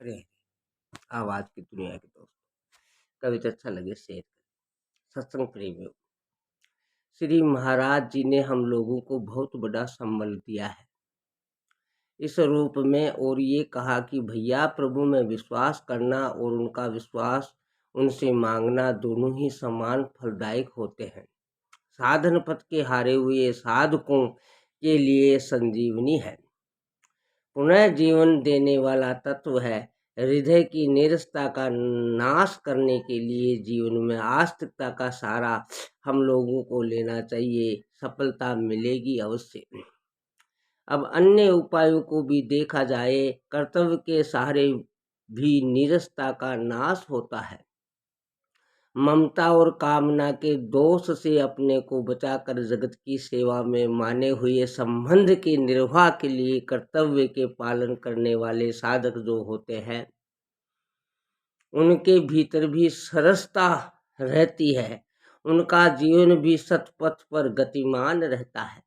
हरे आवाज की दुनिया के दोस्त, कविता अच्छा लगे शेयर करें। सत्संग प्रेमियों, श्री महाराज जी ने हम लोगों को बहुत बड़ा संबल दिया है इस रूप में, और ये कहा कि भैया प्रभु में विश्वास करना और उनका विश्वास उनसे मांगना दोनों ही समान फलदायक होते हैं। साधन पथ के हारे हुए साधकों के लिए संजीवनी है, पुनः जीवन देने वाला तत्व है। हृदय की नीरसता का नाश करने के लिए जीवन में आस्तिकता का सहारा हम लोगों को लेना चाहिए, सफलता मिलेगी अवश्य। अब अन्य उपायों को भी देखा जाए, कर्तव्य के सहारे भी नीरसता का नाश होता है। ममता और कामना के दोष से अपने को बचाकर जगत की सेवा में माने हुए संबंध के निर्वाह के लिए कर्तव्य के पालन करने वाले साधक जो होते हैं, उनके भीतर भी सरसता रहती है, उनका जीवन भी सतपथ पर गतिमान रहता है।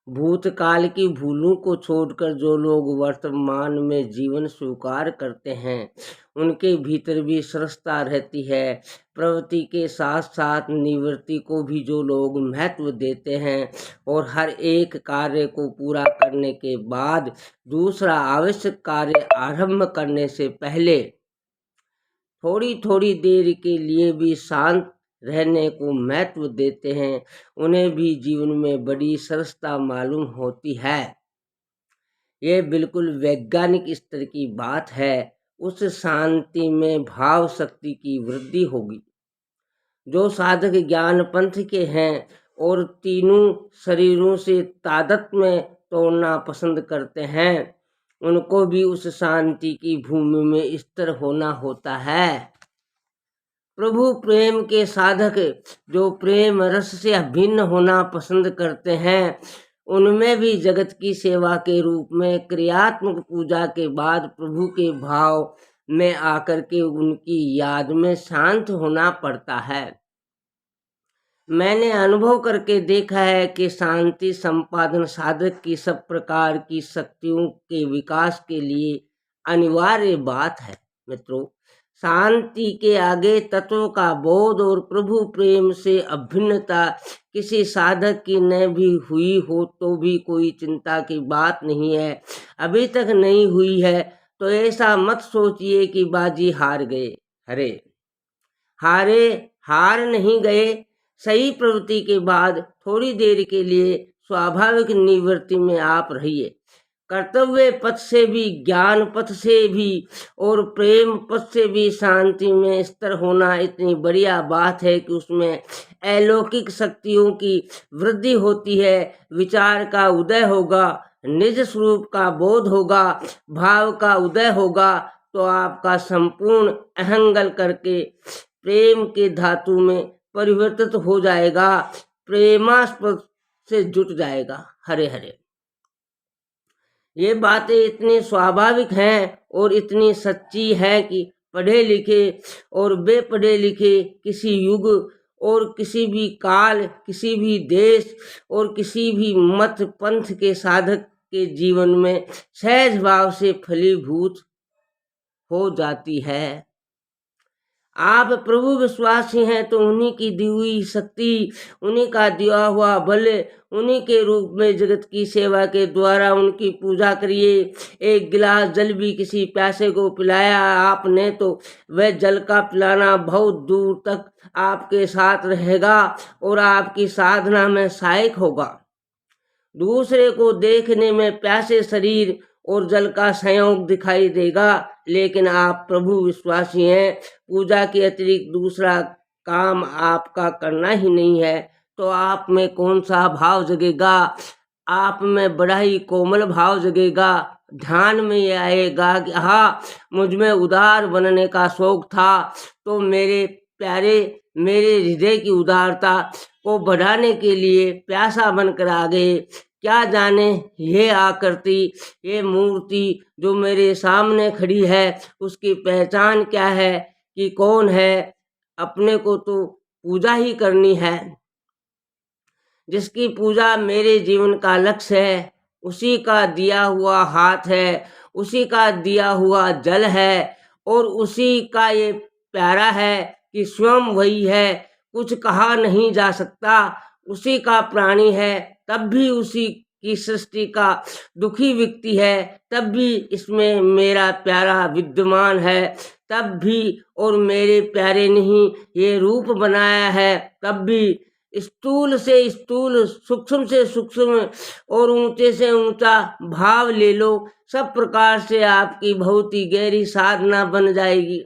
भूतकाल की भूलों को छोड़कर जो लोग वर्तमान में जीवन स्वीकार करते हैं, उनके भीतर भी सरसता रहती है। प्रवृत्ति के साथ साथ निवृत्ति को भी जो लोग महत्व देते हैं और हर एक कार्य को पूरा करने के बाद दूसरा आवश्यक कार्य आरंभ करने से पहले थोड़ी थोड़ी देर के लिए भी शांत रहने को महत्व देते हैं, उन्हें भी जीवन में बड़ी सरसता मालूम होती है। ये बिल्कुल वैज्ञानिक स्तर की बात है। उस शांति में भाव शक्ति की वृद्धि होगी। जो साधक ज्ञान पंथ के हैं और तीनों शरीरों से तादात्म्य तोड़ना पसंद करते हैं, उनको भी उस शांति की भूमि में स्थिर होना होता है। प्रभु प्रेम के साधक जो प्रेम रस से अभिन्न होना पसंद करते हैं, उनमें भी जगत की सेवा के रूप में क्रियात्मक पूजा के बाद प्रभु के भाव में आकर के उनकी याद में शांत होना पड़ता है। मैंने अनुभव करके देखा है कि शांति संपादन साधक की सब प्रकार की शक्तियों के विकास के लिए अनिवार्य बात है। मित्रों, शांति के आगे तत्व का बोध और प्रभु प्रेम से अभिन्नता किसी साधक की न भी हुई हो तो भी कोई चिंता की बात नहीं है। अभी तक नहीं हुई है तो ऐसा मत सोचिए कि बाजी हार गए। हार नहीं गए। सही प्रवृत्ति के बाद थोड़ी देर के लिए स्वाभाविक निवृत्ति में आप रहिए। कर्तव्य पथ से भी, ज्ञान पथ से भी और प्रेम पथ से भी शांति में स्थिर होना इतनी बढ़िया बात है कि उसमें अलौकिक शक्तियों की वृद्धि होती है। विचार का उदय होगा, निज स्वरूप का बोध होगा, भाव का उदय होगा, तो आपका संपूर्ण अहंगल करके प्रेम के धातु में परिवर्तित हो जाएगा, प्रेमास्पद से जुट जाएगा। हरे हरे। ये बातें इतनी स्वाभाविक हैं और इतनी सच्ची हैं कि पढ़े लिखे और बेपढ़े लिखे किसी युग और किसी भी काल, किसी भी देश और किसी भी मत पंथ के साधक के जीवन में सहज भाव से फलीभूत हो जाती है। आप प्रभु विश्वासी हैं तो उन्हीं की दी हुई शक्ति, उन्हीं का दिया हुआ बल, उन्हीं के रूप में जगत की सेवा के द्वारा उनकी पूजा करिए। एक गिलास जल भी किसी प्यासे को पिलाया आपने तो वह जल का पिलाना बहुत दूर तक आपके साथ रहेगा और आपकी साधना में सहायक होगा। दूसरे को देखने में प्यासे शरीर और जल का संयोग दिखाई देगा, लेकिन आप प्रभु विश्वासी हैं, पूजा के अतिरिक्त दूसरा काम आपका करना ही नहीं है, तो आप में कौन सा भाव जगेगा? आप में बड़ा ही कोमल भाव जगेगा। ध्यान में ये आएगा कि हाँ, मुझ में उदार बनने का शौक था, तो मेरे प्यारे मेरे हृदय की उदारता को बढ़ाने के लिए प्यासा बनकर आ गए। क्या जाने ये आकृति, ये मूर्ति जो मेरे सामने खड़ी है, उसकी पहचान क्या है कि कौन है? अपने को तो पूजा ही करनी है। जिसकी पूजा मेरे जीवन का लक्ष्य है, उसी का दिया हुआ हाथ है, उसी का दिया हुआ जल है और उसी का ये प्यारा है कि स्वयं वही है, कुछ कहा नहीं जा सकता। उसी का प्राणी है, तब भी उसी की सृष्टि का दुखी व्यक्ति है, तब भी इसमें मेरा प्यारा विद्यमान है, तब भी और मेरे प्यारे ने ही ये रूप बनाया है, तब भी स्थूल से स्थूल, सूक्ष्म से सूक्ष्म और ऊंचे से ऊंचा भाव ले लो, सब प्रकार से आपकी बहुत ही गहरी साधना बन जाएगी।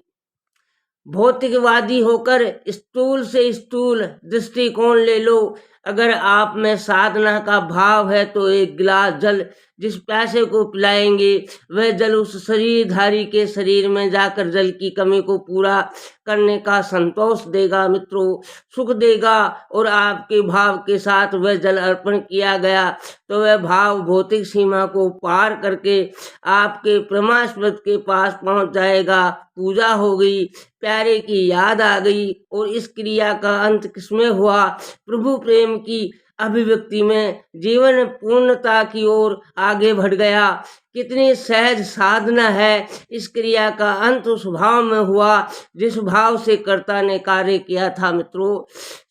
भौतिकवादी होकर स्थूल से स्थूल दृष्टिकोण ले लो। अगर आप में साधना का भाव है तो एक गिलास जल जिस प्यासे को पिलाएंगे वह जल उस शरीरधारी के शरीर में जाकर जल की कमी को पूरा करने का संतोष देगा मित्रों, सुख देगा। और आपके भाव के साथ वह जल अर्पण किया गया तो वह भाव भौतिक सीमा को पार करके आपके परमास्पद के पास पहुंच जाएगा। पूजा हो गई, प्यारे की याद आ गई और इस क्रिया का अंत किसमें हुआ? प्रभु प्रेम की अभिव्यक्ति में। जीवन पूर्णता की ओर आगे बढ़ गया। कितनी सहज साधना है। इस क्रिया का अंत उस भाव में हुआ जिस भाव से कर्ता ने कार्य किया था मित्रों।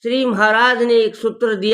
श्री महाराज ने एक सूत्र दिया।